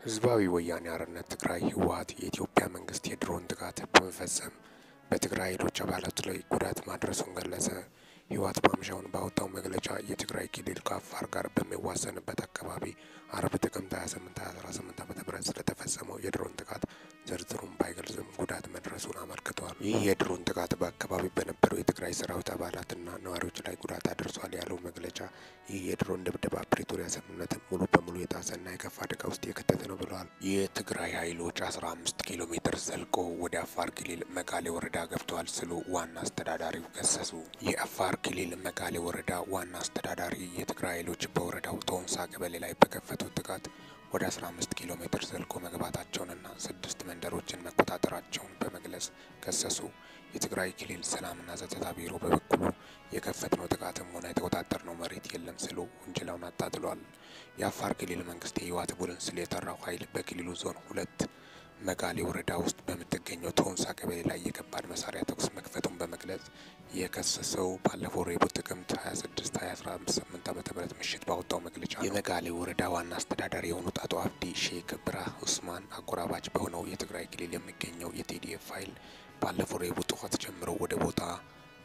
ህዝባዊ ወያኔ ሓርነት ትግራይ ህወሓት የኢትዮጵያ መንግስት የድሮን ጥቃት በመፈጸም በትግራይ ኃይሎች አባላት ላይ ጉዳት ማድረሱን ገለጸ። ህወሓት ማምሻውን ባወጣው መግለጫ የትግራይ ክልል ከአፋር ጋር በሚዋሰንበት አካባቢ አርብ ጥቅምት 28 2018 ዓ.ም ስለተፈጸመው የድሮን ጥቃት ዝርዝሩን ባይገልጽም ጉዳት መድረሱን አመልክቷል። ይህ የድሮን ጥቃት በአካባቢ በነበሩ የትግራይ ሰራዊት አባላትና ነዋሪዎች ላይ ጉዳት አድርሷል ያለው መግለጫ ይህ የድሮን ድብደባ ፕሪቶሪያ ስምምነትን ሙሉ በሙሉ የጣሰና የከፋ አደጋ ውስጥ የከተተ ነው ብለዋል። የትግራይ ኃይሎች 15 ኪሎ ሜትር ዘልቆ ወደ አፋር ክልል መጋሌ ወረዳ ገብተዋል ሲሉ ዋና አስተዳዳሪው ገሰጹ። የአፋር ክልል መጋሌ ወረዳ ዋና አስተዳዳሪ የትግራይ ኃይሎች በወረዳው ቶንሳ ቀበሌ ላይ በከፈቱት ጥቃት ወደ 15 ኪሎ ሜትር ዘልቆ መግባታቸውንና 6 መንደሮችን መቆጣጠራቸውን በመግለጽ ከሰሱ። የትግራይ ክልል ሰላምና ጸጥታ ቢሮ በበኩሉ የከፈትነው ጥቃትም ሆነ የተቆጣጠርነው መሬት የለም ሲሉ ውንጀላውን አጣጥሏል። የአፋር ክልል መንግስት የህወሓት ቡድን ሲል የጠራው ኃይል በክልሉ ዞን 2 መጋሌ ወረዳ ውስጥ በምትገኘው ቶንሳ ቀበሌ ላይ የከባድ መሳሪያ ተኩስ መክፈቱን በመግለጽ የከሰሰው ባለፈው ረቡዕ ጥቅምት 26 2018 ዓ.ም ምሽት ባወጣው መግለጫ የመጋሌ ወረዳ ዋና አስተዳዳሪ የሆኑት አቶ አብዲ ሼክ ብራህ ኡስማን አጎራባች በሆነው የትግራይ ክልል የሚገኘው የቲዲኤፍ ኃይል ባለፈው ረቡዕ ጠዋት ጀምሮ ወደ ቦታ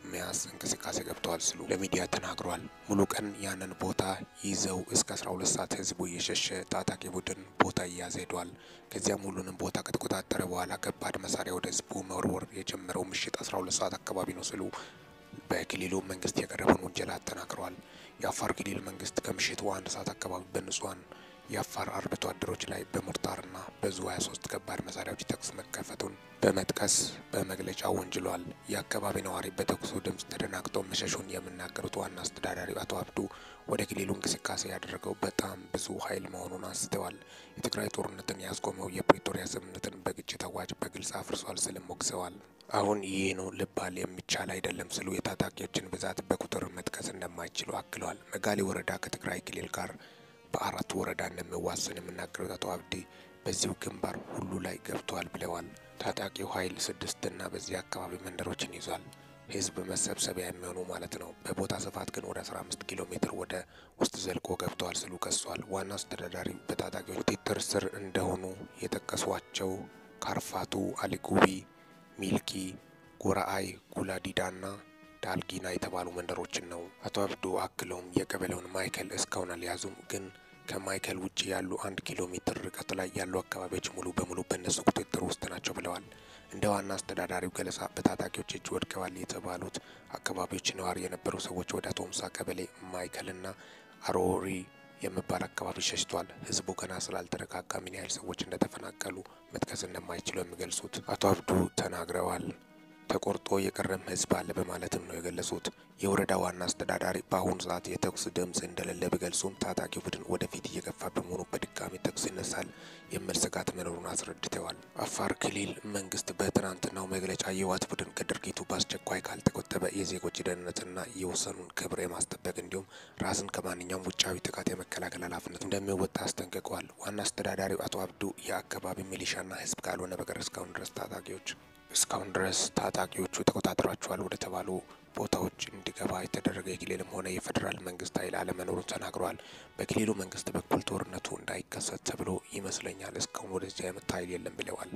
መያዝ እንቅስቃሴ ገብተዋል ሲሉ ለሚዲያ ተናግሯል። ሙሉ ቀን ያንን ቦታ ይዘው እስከ 12 ሰዓት ህዝቡ እየሸሸ ታጣቂ ቡድን ቦታ እያዘ ሄዷል። ከዚያም ሁሉንም ቦታ ከተቆጣጠረ በኋላ ከባድ መሳሪያ ወደ ህዝቡ መወርወር የጀመረው ምሽት 12 ሰዓት አካባቢ ነው ሲሉ በክልሉ መንግስት የቀረበውን ውንጀላ ተናግረዋል። የአፋር ክልል መንግስት ከምሽቱ 1 ሰዓት አካባቢ በንጹሃን የአፋር አርብቶ አደሮች ላይ በሞርታርና በዙ 23 ከባድ መሳሪያዎች ተኩስ መከፈቱን በመጥቀስ በመግለጫው ወንጅሏል። የአካባቢ ነዋሪ በተኩሱ ድምፅ ተደናግጦ መሸሹን የሚናገሩት ዋና አስተዳዳሪው አቶ አብዱ ወደ ክልሉ እንቅስቃሴ ያደረገው በጣም ብዙ ኃይል መሆኑን አንስተዋል። የትግራይ ጦርነትን ያስቆመው የፕሪቶሪያ ስምምነትን በግጭት አዋጅ በግልጽ አፍርሷል ስልም ወቅሰዋል። አሁን ይህ ነው ልባል የሚቻል አይደለም ሲሉ የታጣቂዎችን ብዛት በቁጥር መጥቀስ እንደማይችሉ አክለዋል። መጋሌ ወረዳ ከትግራይ ክልል ጋር በ4 ወረዳ እንደሚዋሰን የሚናገሩት አቶ አብዲ በዚሁ ግንባር ሁሉ ላይ ገብተዋል ብለዋል። ታጣቂው ኃይል 6 እና በዚህ አካባቢ መንደሮችን ይዟል። ህዝብ መሰብሰቢያ የሚሆኑ ማለት ነው። በቦታ ስፋት ግን ወደ 15 ኪሎ ሜትር ወደ ውስጥ ዘልቆ ገብተዋል ሲሉ ከሷል። ዋና አስተዳዳሪው በታጣቂዎች ቁጥጥር ስር እንደሆኑ የጠቀሷቸው ካርፋቱ፣ አሊጉቢ፣ ሚልኪ፣ ጎራአይ፣ ጉላዲዳና ዳልጊና የተባሉ መንደሮችን ነው። አቶ አብዱ አክለውም የቀበሌውን ማዕከል እስካሁን አልያዙም፣ ግን ከማዕከል ውጭ ያሉ 1 ኪሎ ሜትር ርቀት ላይ ያሉ አካባቢዎች ሙሉ በሙሉ በእነሱ ቁጥጥር ውስጥ ናቸው ብለዋል። እንደ ዋና አስተዳዳሪው ገለጻ በታጣቂዎች እጅ ወድቀዋል የተባሉት አካባቢዎች ነዋሪ የነበሩ ሰዎች ወደ ቶምሳ ቀበሌ ማዕከልና አሮሪ የሚባል አካባቢ ሸሽቷል። ህዝቡ ገና ስላልተረጋጋ ምን ያህል ሰዎች እንደተፈናቀሉ መጥቀስ እንደማይችሉ የሚገልጹት አቶ አብዱ ተናግረዋል። ተቆርጦ የቀረም ህዝብ አለ በማለትም ነው የገለጹት። የወረዳ ዋና አስተዳዳሪ በአሁኑ ሰዓት የተኩስ ድምጽ እንደሌለ ቢገልጹም ታጣቂ ቡድን ወደፊት እየገፋ በመሆኑ በድጋሚ ተኩስ ይነሳል የሚል ስጋት መኖሩን አስረድተዋል። አፋር ክልል መንግስት በትናንትናው መግለጫ የህወሓት ቡድን ከድርጊቱ በአስቸኳይ ካልተቆጠበ የዜጎች ደህንነትና የወሰኑን ክብር የማስጠበቅ እንዲሁም ራስን ከማንኛውም ውጫዊ ጥቃት የመከላከል ኃላፊነት እንደሚወጣ አስጠንቅቀዋል። ዋና አስተዳዳሪው አቶ አብዱ የአካባቢ ሚሊሻና ህዝብ ካልሆነ በቀር እስካሁን ድረስ ታጣቂዎቹ ተቆጣጥሯቸዋል ወደ ተባሉ ቦታዎች እንዲገባ የተደረገ የክልልም ሆነ የፌዴራል መንግስት ኃይል አለመኖሩን ተናግረዋል። በክልሉ መንግስት በኩል ጦርነቱ እንዳይከሰት ተብሎ ይመስለኛል እስካሁን ወደዚያ የመጣ ኃይል የለም ብለዋል።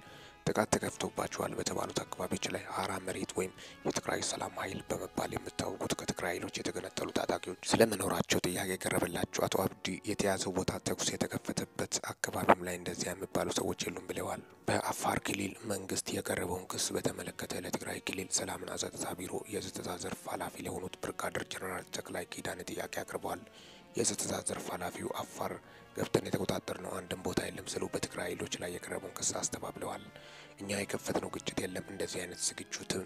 ጥቃት ተከፍቶባቸዋል በተባሉት አካባቢዎች ላይ ሀራ መሬት ወይም የትግራይ ሰላም ኃይል በመባል የሚታወቁት ከትግራይ ኃይሎች የተገነጠሉ ታጣቂዎች ስለመኖራቸው ጥያቄ የቀረበላቸው አቶ አብዲ የተያዘው ቦታ ተኩስ የተከፈተበት አካባቢም ላይ እንደዚያ የሚባሉ ሰዎች የሉም ብለዋል። በአፋር ክልል መንግስት የቀረበውን ክስ በተመለከተ ለትግራይ ክልል ሰላምና ጸጥታ ቢሮ የጸጥታ ዘርፍ ኃላፊ ለሆኑት ብርጋዴር ጄኔራል ተክላይ ኪዳኔ ጥያቄ አቅርበዋል። የጸጥታ ዘርፍ ኃላፊው አፋር ገብተን የተቆጣጠርነው አንድም ቦታ የለም ሲሉ በትግራይ ኃይሎች ላይ የቀረበውን ክስ አስተባብለዋል። እኛ የከፈትነው ግጭት የለም፣ እንደዚህ አይነት ዝግጁትም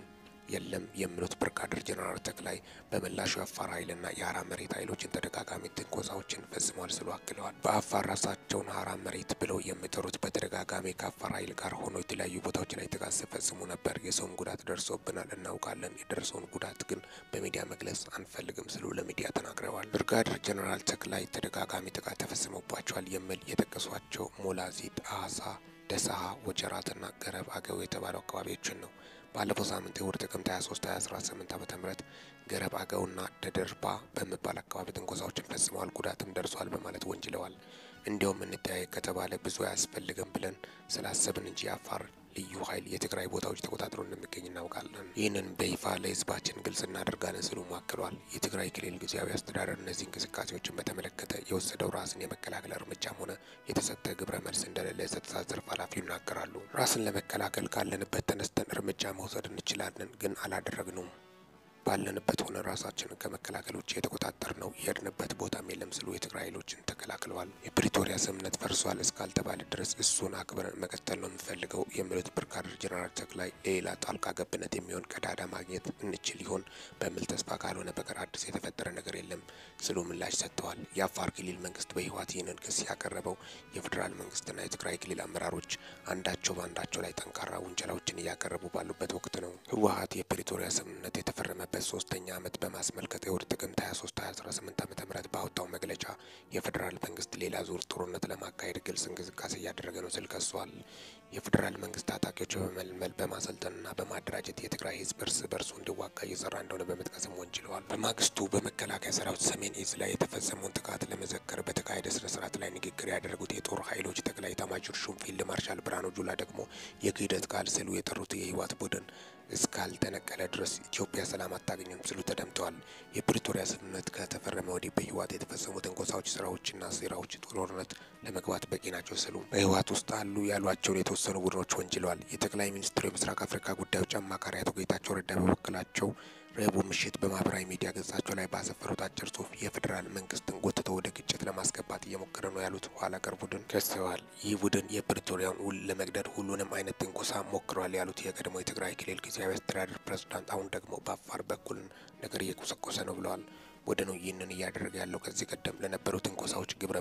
የለም የሚሉት ብርጋዴር ጄኔራል ተክላይ በምላሹ የአፋር ኃይልና የሀራ መሬት ኃይሎችን ተደጋጋሚ ትንኮሳዎችን ፈጽሟል ሲሉ አክለዋል። በአፋር ራሳቸውን ሀራ መሬት ብለው የሚጠሩት በተደጋጋሚ ከአፋር ኃይል ጋር ሆኖ የተለያዩ ቦታዎች ላይ ጥቃት ሲፈጽሙ ነበር። የሰውን ጉዳት ደርሶብናል፣ እናውቃለን። የደረሰውን ጉዳት ግን በሚዲያ መግለጽ አንፈልግም ሲሉ ለሚዲያ ተናግረዋል። ብርጋዴር ጄኔራል ተክላይ ተደጋጋሚ ጥቃት ተፈጽሞባቸዋል የሚል የጠቀሷቸው ሞላዚት፣ አሳ፣ ደሳሀ፣ ወጀራትና ገረብ አገው የተባሉ አካባቢዎችን ነው። ባለፈው ሳምንት እሁድ ጥቅምት 23 2018 ዓ.ም ገረብ አገውና ደደርባ በመባል አካባቢ ትንኮሳዎችን ፈጽመዋል፣ ጉዳትም ደርሷል በማለት ወንጅለዋል። እንዲያውም እንጠያየቅ ከተባለ ብዙ አያስፈልግም ብለን ስላሰብን እንጂ አፋር ልዩ ኃይል የትግራይ ቦታዎች ተቆጣጥሮ እንደሚገኝ እናውቃለን። ይህንን በይፋ ለህዝባችን ግልጽ እናደርጋለን ሲሉ አክለዋል። የትግራይ ክልል ጊዜያዊ አስተዳደር እነዚህ እንቅስቃሴዎችን በተመለከተ የወሰደው ራስን የመከላከል እርምጃም ሆነ የተሰጠ ግብረ መልስ እንደሌለ የጸጥታ ዘርፍ ኃላፊው ይናገራሉ። ራስን ለመከላከል ካለንበት ተነስተን እርምጃ መውሰድ እንችላለን፣ ግን አላደረግነውም። ባለንበት ሆነ ራሳችንን ከመከላከል ውጭ የተቆጣጠርነው የሄድንበት ቦታም የለም ሲሉ የትግራይ ኃይሎችን ተከላክለዋል። የፕሪቶሪያ ስምምነት ፈርሷል እስካልተባለ ድረስ እሱን አክብረን መቀጠል ነው የምንፈልገው የሚሉት ብርጋዴር ጄኔራል ተክላይ ሌላ ጣልቃ ገብነት የሚሆን ቀዳዳ ማግኘት እንችል ይሆን በሚል ተስፋ ካልሆነ በቀር አዲስ የተፈጠረ ነገር የለም ሲሉ ምላሽ ሰጥተዋል። የአፋር ክልል መንግስት በህወሓት ይህንን ክስ ያቀረበው የፌዴራል መንግስትና የትግራይ ክልል አመራሮች አንዳቸው በአንዳቸው ላይ ጠንካራ ውንጀላዎችን እያቀረቡ ባሉበት ወቅት ነው። ህወሓት የፕሪቶሪያ ስምምነት የተፈረመበት ሶስተኛ ዓመት በማስመልከት እሁድ ጥቅምት 23 2018 ዓ.ም ባወጣው መግለጫ የፌዴራል መንግስት ሌላ ዙር ጦርነት ለማካሄድ ግልጽ እንቅስቃሴ እያደረገ ነው ሲል ከሷል። የፌዴራል መንግስት ታጣቂዎች በመመልመል በማሰልጠንና በማደራጀት የትግራይ ህዝብ እርስ በርሱ እንዲዋጋ እየሰራ እንደሆነ በመጥቀስም ወንጅለዋል። በማግስቱ በመከላከያ ሰራዊት ሰሜን እዝ ላይ የተፈጸመውን ጥቃት ለመዘከር በተካሄደ ስነ ስርዓት ላይ ንግግር ያደረጉት የጦር ኃይሎች ጠቅላይ ኤታማዦር ሹም ፊልድ ማርሻል ብርሃኑ ጁላ ደግሞ የክህደት ቃል ሲሉ የጠሩት የህወሓት ቡድን እስካልተነቀለ ድረስ ኢትዮጵያ ሰላም አታገኝም ሲሉ ተደምጠዋል። የፕሪቶሪያ ስምምነት ከተፈረመ ወዲህ በህወሓት የተፈጸሙ ትንኮሳዎች፣ ስራዎችና ሴራዎች ጦርነት ለመግባት በቂ ናቸው ሲሉ በህወሓት ውስጥ አሉ ያሏቸውን የተወሰኑ ቡድኖች ወንጅለዋል። የጠቅላይ ሚኒስትሩ የምስራቅ አፍሪካ ጉዳዮች አማካሪ አቶ ጌታቸው ረዳ በበኩላቸው ረቡዕ ምሽት በማህበራዊ ሚዲያ ገጻቸው ላይ ባሰፈሩት አጭር ጽሁፍ የፌዴራል መንግስትን ጎትቶ ወደ ግጭት ለማስገባት እየሞከረ ነው ያሉት ኋላ ቀር ቡድን ከሰዋል። ይህ ቡድን የፕሪቶሪያን ውል ለመግደል ሁሉንም አይነት ትንኮሳ ሞክሯል ያሉት የቀድሞ የትግራይ ክልል ጊዜያዊ አስተዳደር ፕሬዝዳንት አሁን ደግሞ በአፋር በኩል ነገር እየቆሰቆሰ ነው ብለዋል። ቡድኑ ይህንን እያደረገ ያለው ከዚህ ቀደም ለነበሩ ትንኮሳዎች ግብረ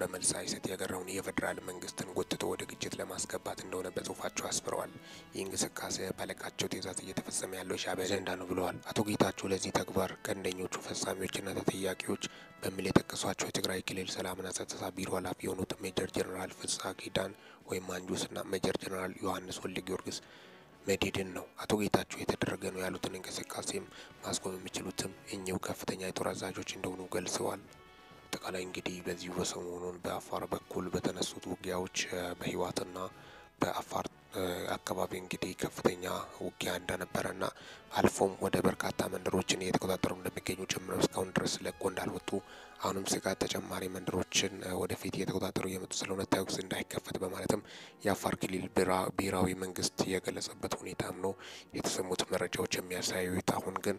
መልስ ሳይሰጥ የቀረውን የፌዴራል መንግስትን ጎትቶ ወደ ግጭት ለማስገባት እንደሆነ በጽሁፋቸው አስፍረዋል። ይህ እንቅስቃሴ ባለቃቸው ትዕዛዝ እየተፈጸመ ያለው ሻዕቢያ አጀንዳ ነው ብለዋል። አቶ ጌታቸው ለዚህ ተግባር ቀንደኞቹ ፈጻሚዎችና ተጠያቂዎች በሚል የጠቀሷቸው የትግራይ ክልል ሰላምና ጸጥታ ቢሮ ኃላፊ የሆኑት ሜጀር ጄኔራል ፍስሐ ኪዳን ወይም ማንጁስና ሜጀር ጄኔራል ዮሐንስ ወልደ ጊዮርጊስ መዲድን ነው። አቶ ጌታቸው የተደረገ ነው ያሉትን እንቅስቃሴም ማስቆም የሚችሉትም እኚሁ ከፍተኛ የጦር አዛዦች እንደሆኑ ገልጸዋል። አጠቃላይ እንግዲህ በዚሁ በሰሞኑን በአፋር በኩል በተነሱት ውጊያዎች በህወሓትና በአፋር አካባቢ እንግዲህ ከፍተኛ ውጊያ እንደነበረና አልፎም ወደ በርካታ መንደሮችን እየተቆጣጠሩ እንደሚገኙ ጭምር እስካሁን ድረስ ለቆ እንዳልወጡ አሁንም ስጋት ተጨማሪ መንደሮችን ወደፊት እየተቆጣጠሩ እየመጡ ስለሆነ ተኩስ እንዳይከፈት በማለትም የአፋር ክልል ብሔራዊ መንግስት የገለጸበት ሁኔታም ነው የተሰሙት መረጃዎች የሚያሳዩት። አሁን ግን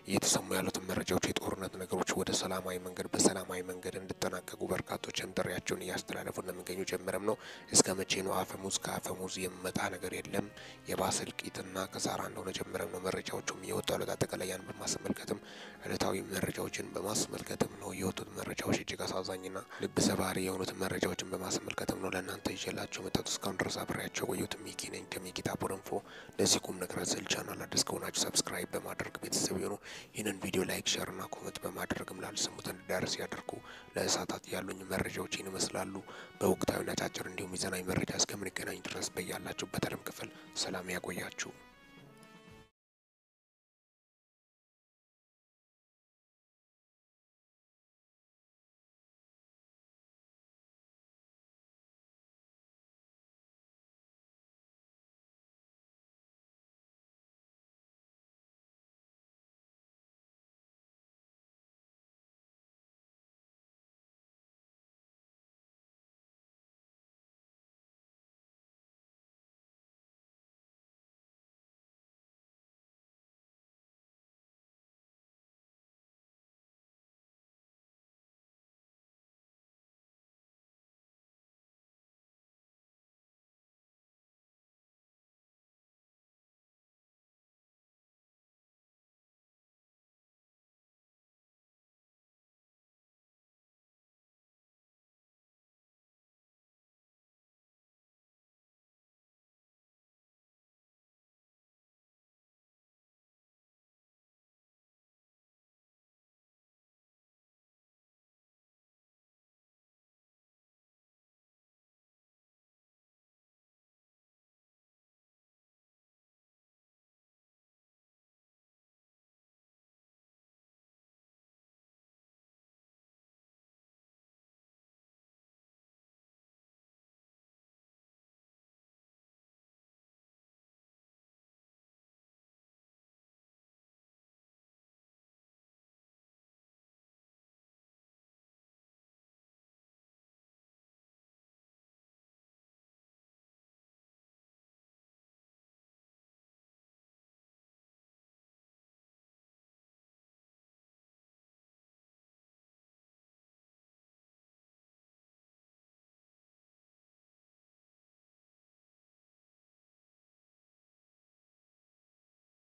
እየተሰሙ ያሉት መረጃዎች የጦርነት ነገሮች ወደ ሰላማዊ መንገድ በሰላማዊ መንገድ እንዲጠናቀቁ በርካቶችም ጥሪያቸውን እያስተላለፉ እንደሚገኙ ጀምረም ነው። እስከ መቼ ነው አፈሙዝ ከአፈሙዝ የሚመጣ ነገር የለም የባሰ እልቂትና ከሳራ እንደሆነ ጀምረም ነው መረጃዎቹም እየወጡ ያሉት። አጠቃላይ ያን በማስመልከትም ዕለታዊ መረጃዎችን በማስመልከትም ነው የወጡት መረጃዎች እጅግ አሳዛኝና ልብ ሰባሪ የሆኑት መረጃዎችን በማስመልከትም ነው ለእናንተ ይዤላችሁ መጣሁት። እስካሁን ድረስ አብሬያቸው ቆየሁት። ሚኪ ነኝ ከሚኪታ ቦረንፎ። ለዚህ ቁም ነገር አዘል ቻናል አዲስ ከሆናችሁ ሰብስክራይብ በማድረግ ቤተሰብ ይሁኑ። ይህንን ቪዲዮ ላይክ፣ ሼር እና ኮሜንት በማድረግም ላልሰሙት እንዲዳረስ ያደርጉ። ለእሳታት ያሉኝ መረጃዎች ይህን ይመስላሉ። በወቅታዊና አጫጭር እንዲሁም ሚዛናዊ መረጃ እስከምንገናኝ ድረስ በያላችሁበት ዓለም ክፍል ሰላም ያቆያችሁ።